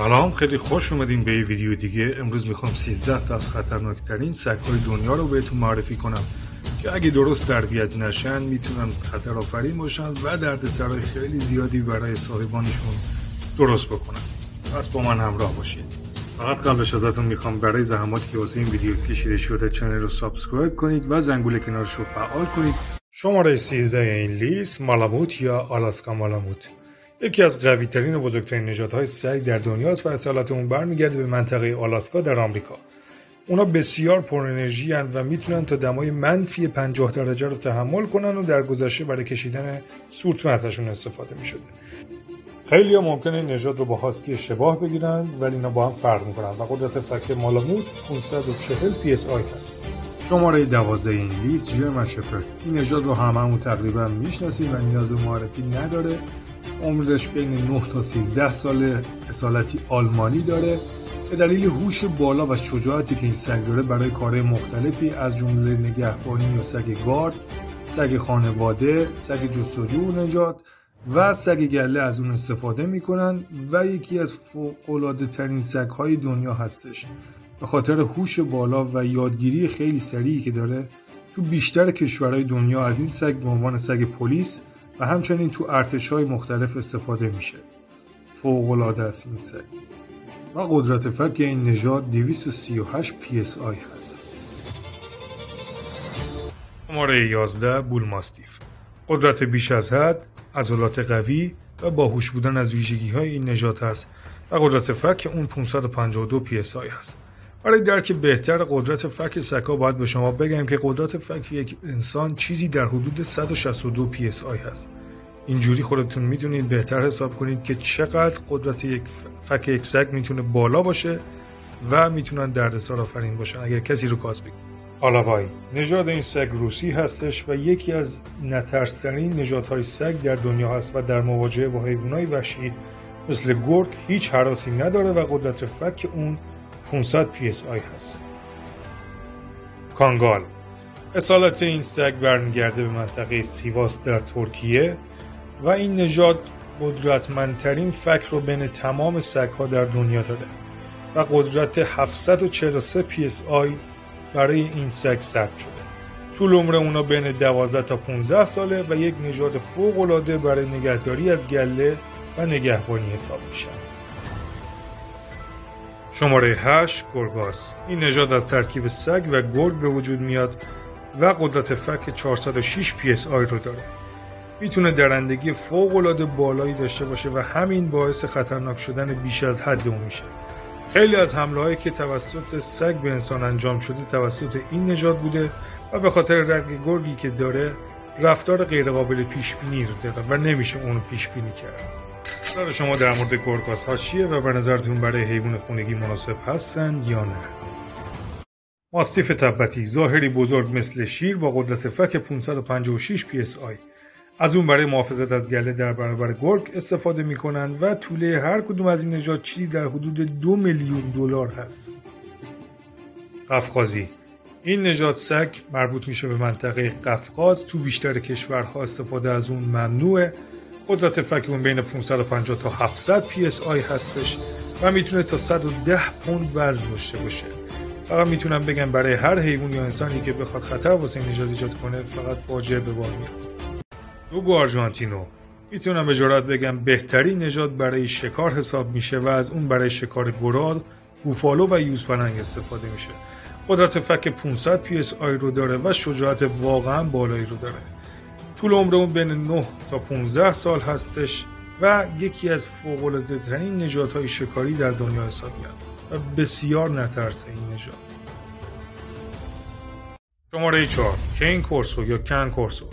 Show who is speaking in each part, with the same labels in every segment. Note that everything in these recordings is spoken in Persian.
Speaker 1: سلام، خیلی خوش اومدین به یه ویدیو دیگه. امروز میخوام 13 تا از خطرناکترین سگ‌های دنیا رو بهتون معرفی کنم که اگه درست تربیت نشن میتونن خطرآفرین باشن و دردسرای خیلی زیادی برای صاحبانشون درست بکنن. پس با من همراه باشید. فقط قبلش ازتون میخوام برای زحماتی که واسه این ویدیو کشیده شده چنل رو سابسکرایب کنید و زنگوله کنارش رو فعال کنید. شماره 13 این لیست مالاموت یا آلاسکا مالاموت یکی از قوی‌ترین و بزرگترین نژادهای سگ در دنیاست و اصالت اون برمیگرده به منطقه آلاسکا در آمریکا. اونا بسیار پر انرژی ان و میتونن تا دمای منفی 50 درجه رو تحمل کنن و در گذشته برای کشیدن سورتمه ازشون استفاده میشده. خیلی‌ها ممکنه این نژاد رو با هاسکی اشتباه بگیرن، ولی اینا با هم فرق میکنن و قدرت فک مالاموت 540 PSI هست. شماره 12 این لیست ژرمن شپرد. این نژاد رو هممون تقریبا میشناسیم و نیاز به معرفی نداره. عمرش بین 9 تا 13 ساله، اصالتی آلمانی داره. به دلیل هوش بالا و شجاعتی که این سگ داره برای کارهای مختلفی از جمله نگهبانی یا سگ گارد، سگ خانواده، سگ جستجو و نجات و سگ گله از اون استفاده میکنن و یکی از فوق‌العاده ترین سگ‌های دنیا هستش. به خاطر هوش بالا و یادگیری خیلی سریعی که داره، تو بیشتر کشورهای دنیا از این سگ به عنوان سگ پلیس و همچنین تو ارتش‌های مختلف استفاده میشه. فوق‌العاده است این سگ. و قدرت فک این نژاد 238 PSI هست. شماره 11 بول ماستیف. قدرت بیش از حد، عضلات قوی و باهوش بودن از ویژگی‌های این نژاد هست و قدرت فک اون 552 PSI هست. برای درک بهتر قدرت فک سگ‌ها باید به شما بگم که قدرت فک یک انسان چیزی در حدود 162 PSI هست. اینجوری خودتون میدونید بهتر حساب کنید که چقدر قدرت فک یک سگ میتونه بالا باشه و میتونن دردسر آفرین باشن اگر کسی رو گاز بگیره. آلاوای نژاد این سگ روسی هستش و یکی از نترس‌ترین نژادهای سگ در دنیا هست و در مواجهه با حیوانات وحشی مثل گرگ هیچ هراسی نداره و قدرت فک اون 500 PSI هست. کانگال اصالت این سگ برمیگرده به منطقه سیواس در ترکیه و این نژاد قدرتمندترین فک رو بین تمام سگ‌ها در دنیا داره و قدرت 743 PSI برای این سگ ثبت شده. طول عمر اونا بین 12 تا 15 ساله و یک نژاد فوق‌العاده برای نگهداری از گله و نگهبانی حساب میشن. شماره 8 گرگاس. این نژاد از ترکیب سگ و گرگ به وجود میاد و قدرت فک 406 PSI رو داره. میتونه درندگی فوق‌العاده بالایی داشته باشه و همین باعث خطرناک شدن بیش از حد اون میشه. خیلی از حمله‌هایی که توسط سگ به انسان انجام شده توسط این نژاد بوده و به خاطر رنگ گرگی که داره رفتار غیرقابل پیش‌بینی رو داره و نمیشه اونو پیش‌بینی کرد. نظر شما در مورد گرگ‌ها چیه و به نظرتون برای حیوان خونگی مناسب هستن یا نه؟ ماستیف تبتی ظاهری بزرگ مثل شیر با قدرت فک 556 PSI. از اون برای محافظت از گله در برابر گرگ استفاده میکنن و طوله هر کدوم از این نژاد چیزی در حدود 2 میلیون دلار هست. قفقازی این نژاد سگ مربوط میشه به منطقه قفقاز. تو بیشتر کشورها استفاده از اون ممنوعه. قدرت فک اون بین 550 تا 700 PSI هستش و میتونه تا 110 پوند وزن داشته باشه. فقط میتونم بگم برای هر حیوان یا انسانی که بخواد خطر واسه این نژاد ایجاد کنه فقط فاجعه به بار میاد. دوگو آرژانتینو میتونم به جرئت بگم بهترین نژاد برای شکار حساب میشه و از اون برای شکار گراز، بوفالو و یوزپلنگ استفاده میشه. قدرت فک 500 PSI رو داره و شجاعت واقعا بالایی رو داره. طول عمر اون بین 9 تا 15 سال هستش و یکی از فوق‌العاده ترین نژادهای شکاری در دنیا حساب میاد و بسیار نترسه این نژاد. شماره 4 کین کورسو یا کن کورسو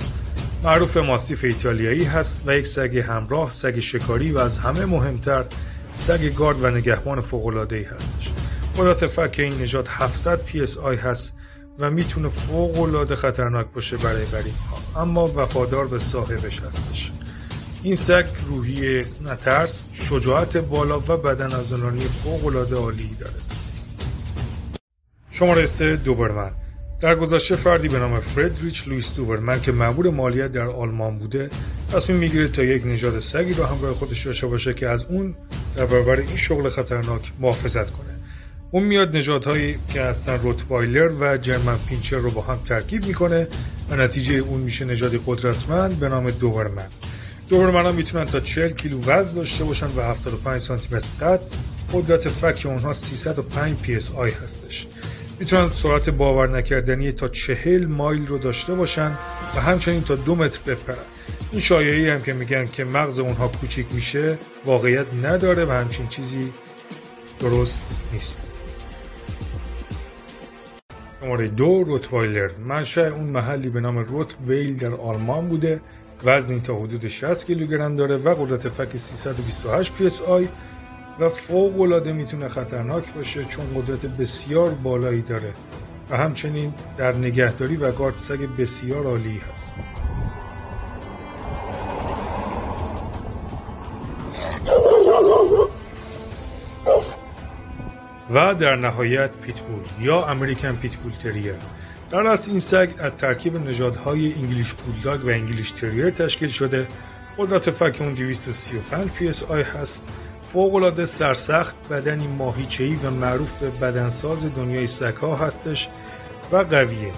Speaker 1: معروف ماستیف ایتالیایی هست و یک سگ همراه، سگ شکاری و از همه مهمتر سگ گارد و نگهبان فوق‌العاده‌ای هستش. قدرت فک این نژاد 700 PSI هست و میتونه فوق‌العاده خطرناک باشه برای غریب‌ها، اما وفادار به صاحبش هستش. این سگ روحیه نترس، شجاعت بالا و بدن عضلانی فوق‌العاده عالی داره. شماره 3 دوبرمن در گذشته فردی به نام فردریچ لوئیس دوبرمن که مأمور مالیات در آلمان بوده تصمیم میگیره تا یک نژاد سگی رو همراه خودش داشته باشه که از اون در برابر این شغل خطرناک محافظت کنه. اون میاد نژادهایی که هستن روتوایلر و جرمن پینچر رو با هم ترکیب میکنه و نتیجه اون میشه نژادی قدرتمند به نام دوبرمن. دوبرمن ها میتونن تا 40 کیلو وزن داشته باشن و 75 سانتی متر قد. قدرت فک اونها 305 PSI هستش. میتونن سرعت باور نکردنی تا 40 مایل رو داشته باشن و همچنین تا 2 متر بپرن. این شایعه‌ای هم که میگن که مغز اونها کوچیک میشه واقعیت نداره و همچین چیزی درست نیست. شماره 2 روتوایلر. منشأ اون محلی به نام روتویل در آلمان بوده. وزنی تا حدود 60 کیلوگرم داره و قدرت فک 328 PSI و فوق‌العاده میتونه خطرناک باشه چون قدرت بسیار بالایی داره و همچنین در نگهداری و گارد سگ بسیار عالی هست. و در نهایت پیتبول یا امریکن پیتبول تریر. در اصل این سگ از ترکیب نژادهای انگلیش بولداگ و انگلیش تریر تشکیل شده. قدرت فک اون 235 PSI هست. فوق‌العاده سرسخت، بدنی ماهیچه‌ای و معروف به بدنساز دنیای سگ‌ها هستش و قویه.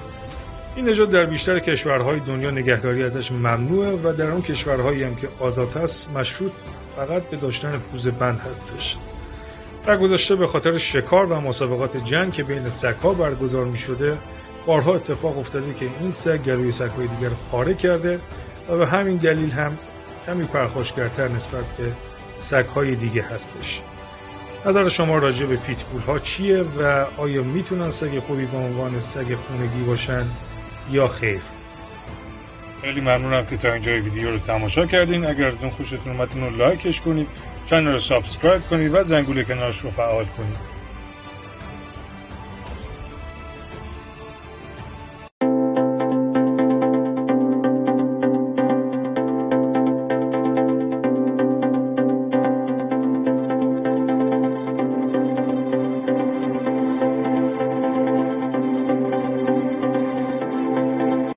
Speaker 1: این نژاد در بیشتر کشورهای دنیا نگهداری ازش ممنوعه و در اون کشورهایی هم که آزاد هست مشروط فقط به داشتن پوزه بند هستش. در گذشته به خاطر شکار و مسابقات جنگ که بین سگ‌ها برگزار می‌شده بارها اتفاق افتاده که این سگ گلوی سگ‌های دیگر پاره کرده و به همین دلیل هم کمی پرخاشگرتر نسبت به سگ‌های دیگه هستش. نظر شما راجع به پیتبول ها چیه و آیا میتونن سگ خوبی به عنوان سگ خونگی باشن یا خیر؟ خیلی ممنونم که تا اینجای ویدیو رو تماشا کردین. اگر از اون خوشتون اومد اون رو لایکش کنید، چنل رو سابسکرایب کنید و زنگوله کنارش رو فعال کنید.